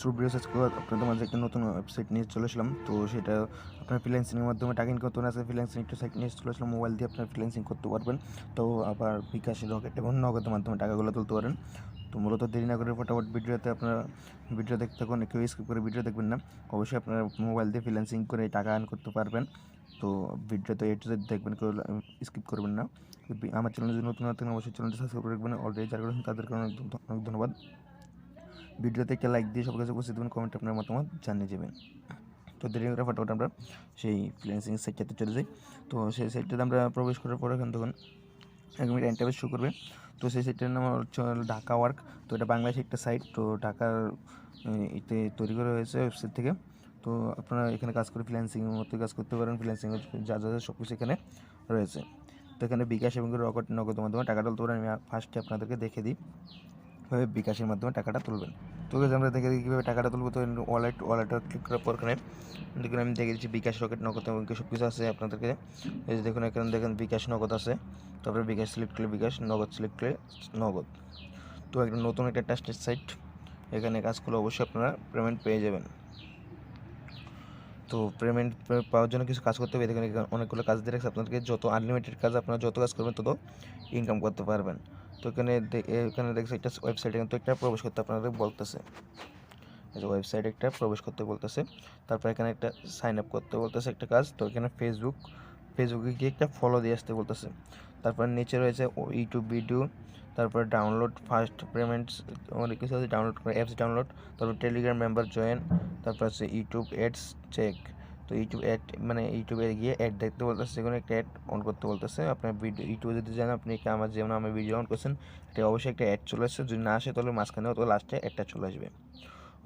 সুপ্রিয় সাবস্ক্রাইবার, আপনাদের মাঝে একটা নতুন ওয়েবসাইট নিয়ে চলে আসলাম। তো সেটা আপনার ফ্রিল্যান্সিংয়ের মাধ্যমে টাকা ইনকাম করতে আছে। ফ্রিল্যান্সিং একটা সাইট নিয়ে চলে আসলাম, মোবাইল দিয়ে আপনার ফ্রিল্যান্সিং করতে পারবেন। তো আবার বিকাশ, রকেট এবং নগদের মাধ্যমে টাকাগুলো তুলতে পারেন। তো মূলত দেরি না করে ফটাফট ভিডিওতে আপনারা ভিডিও দেখতে থাকুন, কেউ স্কিপ করে ভিডিও দেখবেন না। অবশ্যই আপনারা মোবাইল দিয়ে ফ্রিল্যান্সিং করে টাকা আর্ন করতে পারবেন। তো ভিডিওতে এ টু জেড দেখবেন, কেউ স্কিপ করবেন না। আমার চ্যানেল যদি নতুন থাকেন অবশ্যই চ্যানেলটি সাবস্ক্রাইব করে রাখবেন। অলরেডি যারা করেছেন তাদেরকে অনেক ধন্যবাদ। ভিডিওতে একটা লাইক দিয়ে সব কাছে উপস্থিত দেবেন, কমেন্টে আপনার মতামত জানিয়ে যাবেন। তো দেরি করে ফটাফট আমরা সেই ফ্রিল্যান্সিং সাইটটাতে চলে যাই। তো সেই সাইটটাতে আমরা প্রবেশ করার পর এখান তখন এক মিনিট ইন্টারভিউ শো করবে। তো সেই সাইটটার নাম হচ্ছে ঢাকা ওয়ার্ক। তো এটা বাংলাদেশের একটা সাইট, তো ঢাকার এতে তৈরি করা হয়েছে ওয়েবসাইট থেকে। তো আপনারা এখানে কাজ করে ফ্রিল্যান্সিংয়ের মতো কাজ করতে পারেন। ফ্রিল্যান্সিংয়ের যা যা সব কিছু এখানে রয়েছে। তো এখানে বিকাশ এবং রকেট নগদের মাধ্যমে টাকা তুলতে পারেন। আমি ফার্স্টে আপনাদেরকে দেখে দিই কীভাবে বিকাশের মাধ্যমে টাকাটা তুলবেন। তো আমরা দেখে দিই কীভাবে টাকাটা তুলবো। তো ওয়ালেটে ক্লিক করার পর এখানে দেখুন আমি দেখে দিচ্ছি বিকাশ, রকেট, নগদ এবং সব কিছু আছে আপনাদেরকে। এই যে দেখুন এখানে দেখেন বিকাশ, নগদ আছে। তারপরে বিকাশ সিলেক্ট করলে বিকাশ, নগদ সিলেক্ট করলে নগদ। তো একটা নতুন একটা ট্রাস্টেড সাইট, এখানে কাজ করলে অবশ্যই আপনারা পেমেন্ট পেয়ে যাবেন। তো পেমেন্ট পাওয়ার জন্য কিছু কাজ করতে হবে। দেখুন অনেকগুলো কাজ দিয়ে রাখছে আপনাদেরকে, যত আনলিমিটেড কাজ আপনারা যত কাজ করবেন তত ইনকাম করতে পারবেন। তো এখানে দেখছি একটা ওয়েবসাইটে কিন্তু একটা প্রবেশ করতে আপনাদের বলতেছে, এই যে ওয়েবসাইটে একটা প্রবেশ করতে বলতেছে। তারপর এখানে একটা সাইন আপ করতে বলতেছে একটা কাজ। তো এখানে ফেসবুকে গিয়ে একটা ফলো দিয়ে আসতে বলতেছে। তারপর নিচে রয়েছে ইউটিউব ভিডিও, তারপর ডাউনলোড ফার্স্ট পেমেন্টস, অনেক কিছু আছে, ডাউনলোড করে অ্যাপস ডাউনলোড, তারপর টেলিগ্রাম মেম্বার জয়েন, তারপর আছে ইউটিউব অ্যাডস চেক। তো ইউটিউব অ্যাড মানে ইউটিউবে গিয়ে অ্যাড দেখতে বলতেছে, যেকোনো একটা অ্যাড অন করতে বলতেছে। আপনার ভিডিও ইউটিউবে যদি যান, আপনি যেমন আমার ভিডিও অন করছেন, এটা অবশ্যই একটা অ্যাড চলে আসছে। যদি না আসে তাহলে মাঝখানে অথবা লাস্টে অ্যাডটা চলে আসবে।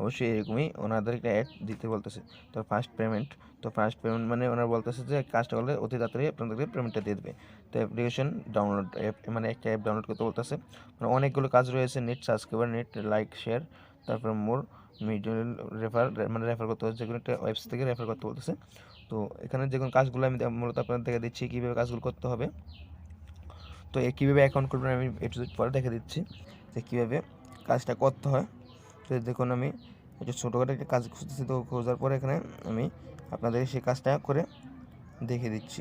অবশ্যই এরকমই ওনাদের একটা অ্যাড দিতে বলতেছে। তো ফার্স্ট পেমেন্ট মানে ওনারা বলতেছে যে কাজটা করলে অতি তাড়াতাড়ি আপনাদেরকে পেমেন্টটা দিয়ে দেবে। তো অ্যাপ্লিকেশন ডাউনলোড মানে একটা অ্যাপ ডাউনলোড করতে বলতেছে। মানে অনেকগুলো কাজ রয়েছে, net subscriber, net like share, তারপর মোর মিডল রেফার করতে হচ্ছে, যেগুলো একটা ওয়েবসাইট থেকে রেফার করতে বলতেছে। তো এখানে যেগুলো কাজগুলো আমি মূলত আপনাদের দেখে দিচ্ছি কীভাবে কাজগুলো করতে হবে। তো কীভাবে অ্যাকাউন্ট করবেন আমি একটু পরে দেখে দিচ্ছি যে কীভাবে কাজটা করতে হয়। তো দেখুন আমি একটা ছোটোখাটো একটা কাজ খুঁজতেছি। তো খোঁজার পরে এখানে আমি আপনাদের সেই কাজটা করে দেখে দিচ্ছি।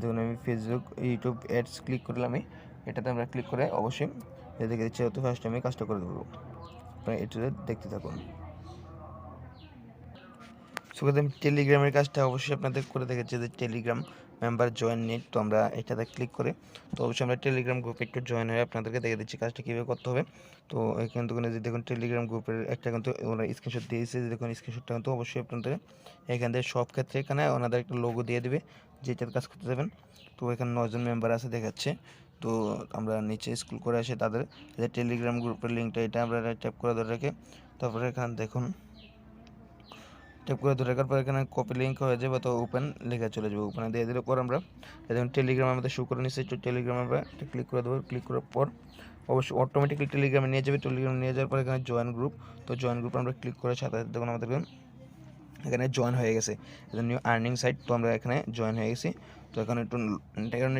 দেখুন আমি ফেসবুক, ইউটিউব অ্যাডস ক্লিক করলাম। এটাতে আমরা ক্লিক করে অবশ্যই দেখে দিচ্ছি। তো ফার্স্ট আমি কাজটা করে দেবো, আপনারা একটু দেখতে থাকুন। শুধু আমি টেলিগ্রামের কাজটা অবশ্যই আপনাদের করে দেখেছি, যে টেলিগ্রাম মেম্বার জয়েন নিট। তো আমরা এটাতে ক্লিক করে তো অবশ্যই আমরা টেলিগ্রাম গ্রুপে একটু জয়েন হয়ে আপনাদেরকে দেখে দিচ্ছি কাজটা কীভাবে করতে হবে। তো এখানে যে দেখুন টেলিগ্রাম গ্রুপের একটা কিন্তু ওরা স্ক্রিনশট দিয়েছে, যে দেখুন স্ক্রিনশটটা কিন্তু অবশ্যই আপনাদের এখান থেকে সব ক্ষেত্রে এখানে ওনাদের একটা লোগো দিয়ে দেবে যেটার কাজ করতে যাবেন। তো এখানে 9 জন মেম্বার আছে দেখাচ্ছে। তো আমরা নিচে স্ক্রল করে আসি, তাদের যে টেলিগ্রাম গ্রুপের লিঙ্কটা এটা আমরা ট্যাপ করে ধরে রেখে তারপরে এখানে দেখুন ট্যাপ করে ধরে রাখার পর এখানে কপি লিঙ্ক হয়ে যাবে, তো ওপেন লেখা চলে যাবে। ওপেনে দিয়ে দিলে পর আমরা দেখুন টেলিগ্রাম আমাদের শো করে নিচ্ছে। তো টেলিগ্রাম আমরা ক্লিক করে দেবো। ক্লিক করার পর অবশ্যই অটোমেটিকলি টেলিগ্রামে নিয়ে যাবে। টেলিগ্রামে নিয়ে যাওয়ার পর এখানে জয়েন গ্রুপ, তো জয়েন গ্রুপ আমরা ক্লিক করে সাথে সাথে দেখুন আমাদের এখানে জয়েন হয়ে গেছে, নিউ আর্নিং সাইট। তো আমরা এখানে জয়েন হয়ে গেছি। তো এখানে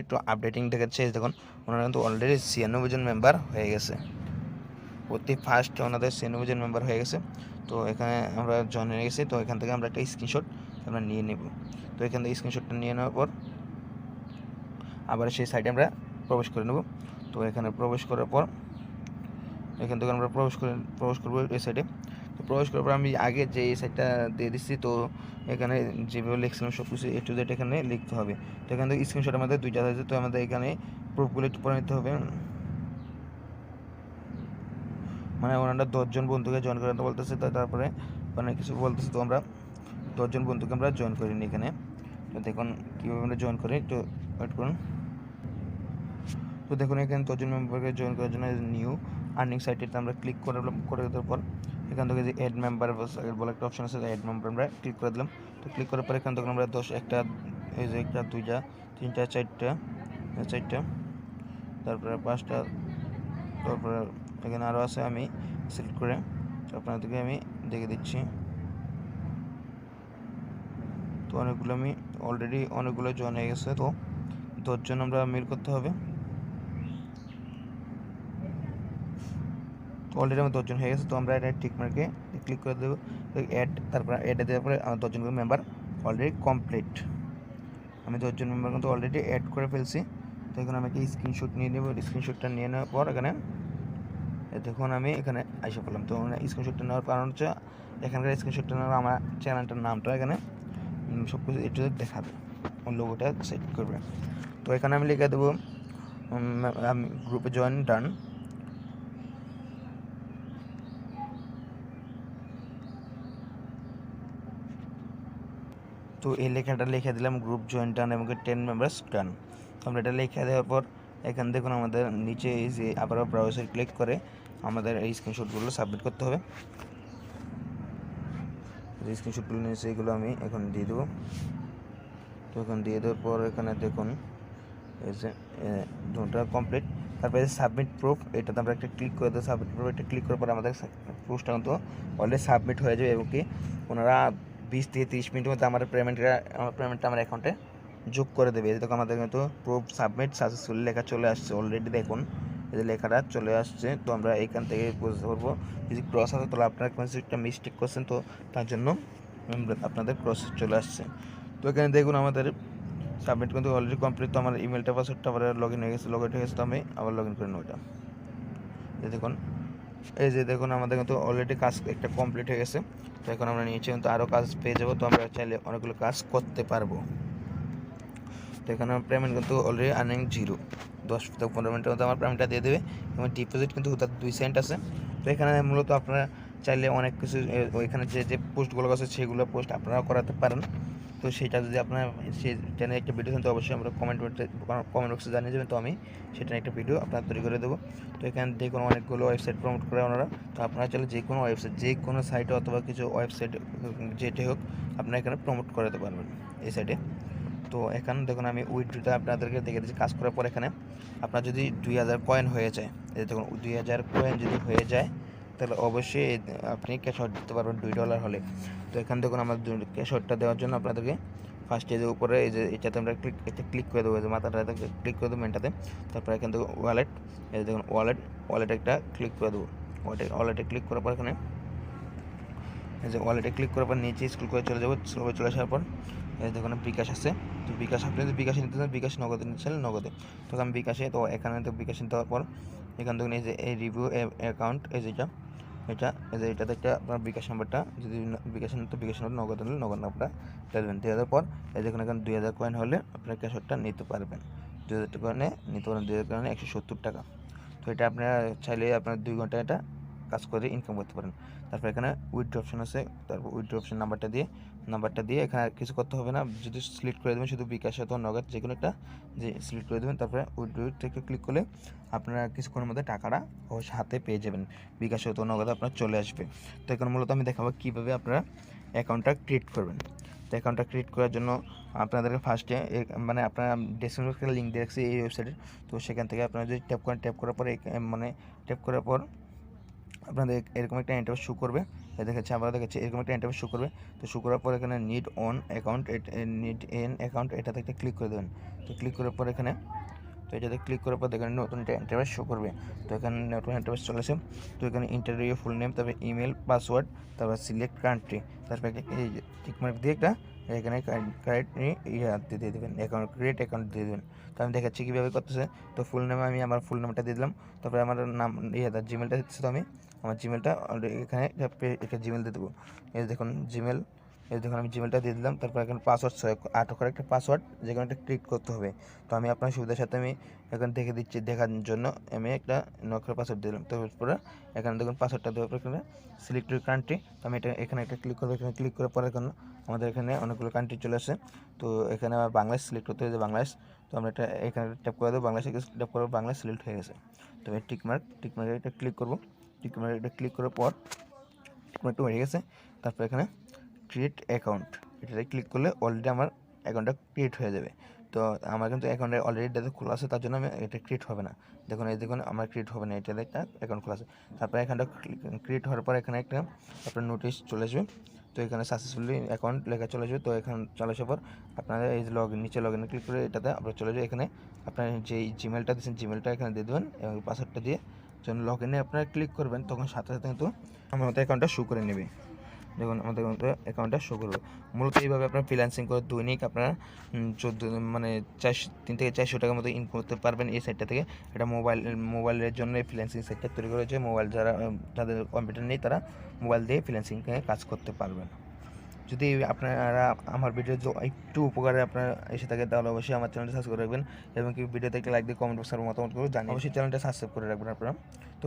একটু আপডেটিং দেখাচ্ছে। দেখুন ওনারা কিন্তু অলরেডি 96 জন মেম্বার হয়ে গেছে, অতি ফার্স্ট ওনাদের 96 জন মেম্বার হয়ে গেছে। তো এখানে আমরা জয়েন হয়ে গেছি। তো এখান থেকে আমরা একটা স্ক্রিনশট আমরা নিয়ে নেব। তো এখান থেকে স্ক্রিনশটটা নিয়ে নেওয়ার পর আবার সেই সাইটে আমরা প্রবেশ করে নেব। তো এখানে প্রবেশ করার পর এখান থেকে আমরা প্রবেশ করবো এই সাইডে। তো প্রবেশ করার পর আমি আগে যে এই সাইটটা দিয়ে দিচ্ছি, তো এখানে যেভাবে লিখছিলাম সব কিছু A to Z এখানে লিখতে হবে। তো এখান থেকে স্ক্রিনশট আমাদের দুইটা আছে, তো আমাদের এখানে প্রুফগুলো একটু পরে নিতে হবে। মানে ওনারা 10 জন বন্ধুকে জয়েন করতে বলতেছে, তারপরে অনেক কিছু বলতেছে। তো আমরা 10 জন বন্ধুকে আমরা জয়েন করিনি এখানে। তো দেখুন কীভাবে আমরা জয়েন করি, একটু ওয়েট করুন। তো দেখুন এখানে 10 জন মেম্বারকে জয়েন করার জন্য নিউ আর্নিং সাইটেতে আমরা ক্লিক করে দেওয়ার পর এখান থেকে যে অ্যাড মেম্বার বলে একটা অপশন আছে, অ্যাড মেম্বার আমরা ক্লিক করে দিলাম। তো ক্লিক করার পর এখান থেকে আমরা 10 একটা এই যে একটা 2টা 3টা 4টা তারপরে 5টা, তারপরে এখানে আরও আছে, আমি সিলেক্ট করে আপনাদেরকে আমি দেখে দিচ্ছি। তো অনেকগুলো আমি অলরেডি অনেকগুলো জয়েন হয়ে গেছে। তো 10 জন আমরা মেল করতে হবে। তো অলরেডি আমার 10 জন হয়ে গেছে। তো আমরা এটা টিক মার্কে ক্লিক করে দেবো, অ্যাড, তারপর অ্যাডে দেওয়ার পরে আমার 10 জন মেম্বার অলরেডি কমপ্লিট। আমি 10 জন মেম্বার কিন্তু অলরেডি অ্যাড করে ফেলছি। তো এখন আমি একটা স্ক্রিনশট নিয়ে নেব। স্ক্রিনশটটা নিয়ে নেওয়ার পর এখানে দেখুন আমি এখানে এসে পড়লাম। তো স্ক্রিনশটটা নেওয়ার কারণ হচ্ছে এখানকার স্ক্রিনশটটা নেওয়ার আমার চ্যানেলটার নামটা এখানে সব কিছু একটু দেখাবে, লোগোটা সেট করবে। তো এখানে আমি লিখে দেবো আমি গ্রুপে জয়েন ডান। তো এই লেখাটা লিখে দিলাম গ্রুপ জয়েন ডান এবং 10 মেম্বার্স ডান। তো আমরা এটা লিখে দেওয়ার পর এখানে দেখুন আমাদের নিচে এই যে আবারও ব্রাউজার ক্লিক করে আমাদের এই স্ক্রিনশটগুলো সাবমিট করতে হবে। যে স্ক্রিনশটগুলো নিয়েছে এগুলো আমি এখন দিয়ে দেবো। তো এখন দিয়ে দেওয়ার পর এখানে দেখুন এই যে দুটো কমপ্লিট। তারপরে সাবমিট প্রুফ, এটাতে আমরা একটা ক্লিক করে দেবো। সাবমিট প্রুফ এটা ক্লিক করার পর আমাদের প্রুফটা কিন্তু অলরেডি সাবমিট হয়ে যাবে এবং কি ওনারা 20 থেকে 30 মিনিটের মধ্যে আমার পেমেন্টটা আমার অ্যাকাউন্টে যোগ করে দেবে। এই দেখো আমাদের কিন্তু প্রুফ সাবমিট সাকসেসফুলি লেখা চলে আসছে অলরেডি। দেখুন এই যে লেখাটা চলে আসছে। তো আমরা এখান থেকে বুঝতে পারবো যদি ক্রস আসে তাহলে আপনারা কোনো একটা মিস্টেক করছেন, তো তার জন্য আপনাদের ক্রস চলে আসছে। তো এখানে দেখুন আমাদের সাবমিট কিন্তু অলরেডি কমপ্লিট। তো আমার ইমেলটা পাসওয়ার্ডটা আবার লগ ইন হয়ে গেছে, লগ ইন হয়ে গেছে। তো আমি আবার লগ ইন করে নেব এটা। দেখুন এই যে দেখুন আমাদের কিন্তু অলরেডি কাজ একটা কমপ্লিট হয়ে গেছে। তো এখন আমরা নিচে কিন্তু আরও কাজ পেয়ে যাবো। তো আমরা চাইলে অনেকগুলো কাজ করতে পারবো। তো এখানে আমার পেমেন্ট কিন্তু অলরেডি আর্নিং 0, 10 থেকে 15 মিনিটের মধ্যে আমার পেমেন্টটা দিয়ে দেবে এবং ডিপোজিট কিন্তু তার 2 সেন্ট আছে। তো এখানে মূলত আপনারা চাইলে অনেক কিছু ওইখানে যে পোস্টগুলো আছে সেগুলো পোস্ট আপনারাও করাতে পারেন। তো সেটা যদি আপনার সেই চ্যানেলে একটা ভিডিও তো অবশ্যই আমরা কমেন্ট বক্সে জানিয়ে দেবেন। তো আমি সেটা একটা ভিডিও আপনার তৈরি করে দেবো। তো এখানে দেখুন অনেকগুলো ওয়েবসাইট প্রমোট করে ওনারা। তো আপনারা চাইলে যে কোনো ওয়েবসাইট, যে কোনো সাইটে অথবা কিছু ওয়েবসাইট যেটাই হোক আপনারা এখানে প্রমোট করাতে পারবেন এই সাইটে। তো এখানে দেখুন আমি উইথড্রোটা আপনাদেরকে দেখে দিচ্ছি। কাজ করার পর এখানে আপনার যদি 2000 কয়েন হয়ে যায়, এই দেখুন 2000 কয়েন যদি হয়ে যায় তাহলে অবশ্যই আপনি ক্যাশ আউট দিতে পারবেন $2 হলে। তো এখানে দেখুন আমার ক্যাশ আউটটা দেওয়ার জন্য আপনাদেরকে ফার্স্টে যে উপরে এই যে এটাতে আমরা ক্লিক করে দেবো, যে মাথাটাতে ক্লিক করে দেবো মেনটাতে। তারপর এখান থেকে ওয়ালেট, এই দেখুন ওয়ালেট একটা ক্লিক করে দেবো। ওয়ালেটে ক্লিক করার পর এখানে এই যে ওয়ালেটে ক্লিক করার পর নিচে স্ক্রল করে চলে যাবো। স্ক্রল করে চলে আসার পর এই দেখুন বিকাশ আছে। তো বিকাশ আপনি যদি বিকাশে নিতে চান, বিকাশ নগদে নিতে চান নগদে। তো আমি বিকাশে, তো এখানে তো বিকাশ নিতে হওয়ার পর এখান থেকে এই যে এই রিভিউ অ্যাকাউন্ট, এই যেটা এই যে এটাতে একটা আপনার বিকাশ নাম্বারটা যদি বিকাশে নিতে, বিকাশ নাম্বার নগদ হলে নগদ নাম্বারটা দেবেন। দেওয়ার পর এই দেখুন এখানে 2000 কয়েন হলে আপনার ক্যাশ আউটটা নিতে পারবেন। 2000 কয়েনে নিতে পারেন, 2000 কয়েনে 170 টাকা। তো এটা আপনারা চাইলে আপনার 2 ঘন্টা এটা কাজ করে ইনকাম করতে পারেন। তারপর এখানে উইথড্র অপশন আছে। তারপর উইথড্র অপশন নাম্বারটা দিয়ে এখানে কিছু করতে হবে না, যদি সিলেক্ট করে দেবেন শুধু বিকাশ অথবা নগদ যে কোনো একটা যে সিলেক্ট করে দেবেন। তারপরে উইথড্র থেকে ক্লিক করলে আপনারা কিছুক্ষণের মধ্যে টাকাটা হাতে পেয়ে যাবেন, বিকাশ অথবা নগদ আপনার চলে আসবে। তো এখন মূলত আমি দেখাবো কীভাবে আপনারা অ্যাকাউন্টটা ক্রিয়েট করবেন। তো অ্যাকাউন্টটা ক্রিয়েট করার জন্য আপনাদেরকে ফার্স্টে মানে আপনারা ডেসক্রিপশনে লিঙ্ক দিয়ে রাখছি এই ওয়েবসাইটের। তো সেখান থেকে আপনারা যদি ট্যাপ করার পরে মানে ট্যাপ করার পর আপনাদের এরকম একটা ইন্টারফেস শো করবে। দেখাচ্ছে আবার দেখাচ্ছে এরকম একটা ইন্টারফেস শো করবে। তো শো করার পর এখানে নিড এন অ্যাকাউন্ট এটাতে একটা ক্লিক করে দেবেন। তো ক্লিক করার পর এখানে, তো এটাতে ক্লিক করার পর দেখেন নতুন একটা ইন্টারফেস শো করবে। তো এখানে নতুন ইন্টারফেস চলে আসে। তো এখানে ইন্টার ইউর ফুল নেম, তারপরে ইমেল পাসওয়ার্ড, তারপর সিলেক্ট কান্ট্রি, তারপরে এই টিক মার্ক দিয়ে একটা এখানে কারেক্ট দিয়ে দেবেন, অ্যাকাউন্ট ক্রিয়েট অ্যাকাউন্ট দিয়ে দেবেন। তো আমি দেখাচ্ছি কীভাবে করতেছে। তো ফুল নেমে আমি আমার ফুল নামটা দিয়ে দিলাম। তারপরে আমার নাম জিমেলটা দিচ্ছি। তো আমি আমার জিমেলটা অলরেডি এখানে একটা জিমেল দিয়ে দেবো। এই দেখুন জিমেল, এই দেখুন আমি জিমেলটা দিয়ে দিলাম। তারপর এখানে পাসওয়ার্ড 8 অক্ষরের একটা পাসওয়ার্ড যেখানে একটা ক্লিক করতে হবে। তো আমি আপনার সুবিধার সাথে আমি এখন দেখে দিচ্ছি, দেখার জন্য আমি একটা 9 অক্ষরের পাসওয়ার্ড দিলাম। তো পরে এখানে দেখুন পাসওয়ার্ডটা দেওয়ার পর এখানে সিলেক্ট কান্ট্রি, তো আমি এখানে একটা ক্লিক করবো। এখানে ক্লিক করার পরে এখন আমাদের এখানে অনেকগুলো কান্ট্রি চলে আসে। তো এখানে আমার বাংলাদেশ সিলেক্ট করতে হবে, বাংলাদেশ। তো আমরা এটা এখানে ট্যাপ করে দেবো, বাংলাদেশে ট্যাপ করবো, বাংলাদেশ সিলেক্ট হয়ে গেছে। তো আমি টিক মার্ক এটা ক্লিক করবো। টিক মার্ক এটা ক্লিক করার পর টিক হয়ে গেছে। তারপর এখানে ক্রিয়েট অ্যাকাউন্ট এটাতে ক্লিক করলে অলরেডি আমার অ্যাকাউন্টটা ক্রিয়েট হয়ে যাবে। তো আমার কিন্তু অ্যাকাউন্টে অলরেডি ডেটা খোলা আছে, তার জন্য আমি এটা ক্রিয়েট হবে না। দেখুন এই দেখুন আমার ক্রিয়েট হবে না, এটাতে একটা অ্যাকাউন্ট খোলা আছে। তারপরে অ্যাকাউন্টটা ক্রিয়েট হওয়ার পর এখানে একটা আপনার নোটিশ চলে আসবে। তো এখানে সাকসেসফুলি অ্যাকাউন্ট লেখা চলে আসবে। তো এখানে চলে আসার পর আপনারা এই নিচে লগ ইনে ক্লিক করে এটাতে আপনারা চলে যাবে। এখানে আপনার যেই জিমেলটা দিচ্ছেন জিমেলটা এখানে দিয়ে দেবেন এবং পাসওয়ার্ডটা দিয়ে যখন লগ ইনে আপনারা ক্লিক করবেন তখন সাথে সাথে কিন্তু আমাদের অ্যাকাউন্টটা শো করে নেবে। দেখুন আমাদের অ্যাকাউন্টটা শো করবে। মূলত এইভাবে আপনার ফ্রিল্যান্সিং করে দৈনিক আপনারা 3 থেকে 400 টাকার মতো ইনকাম করতে পারবেন এই সাইটটা থেকে। এটা মোবাইলের জন্য এই ফ্রিল্যান্সিং সাইটটা তৈরি করেছে। মোবাইল যাদের কম্পিউটার নেই তারা মোবাইল দিয়ে ফ্রিল্যান্সিং কাজ করতে পারবেন। যদি আপনারা আমার ভিডিও একটু উপকারে আপনারা এসে থাকেন তাহলে অবশ্যই আমার চ্যানেলটা সাবস্ক্রাইব করে রাখবেন এবং কি ভিডিওতে একটা লাইক দিয়ে কমেন্ট বক্সে মতামত করে জানিয়ে অবশ্যই চ্যানেলটা সাবস্ক্রাইব করে রাখবেন আপনারা। তো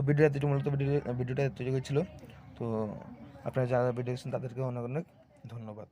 ভিডিওটা তৈরি হয়েছিল। তো আপনারা যারা ভিডিও দেখছেন তাদেরকে অনেক অনেক ধন্যবাদ।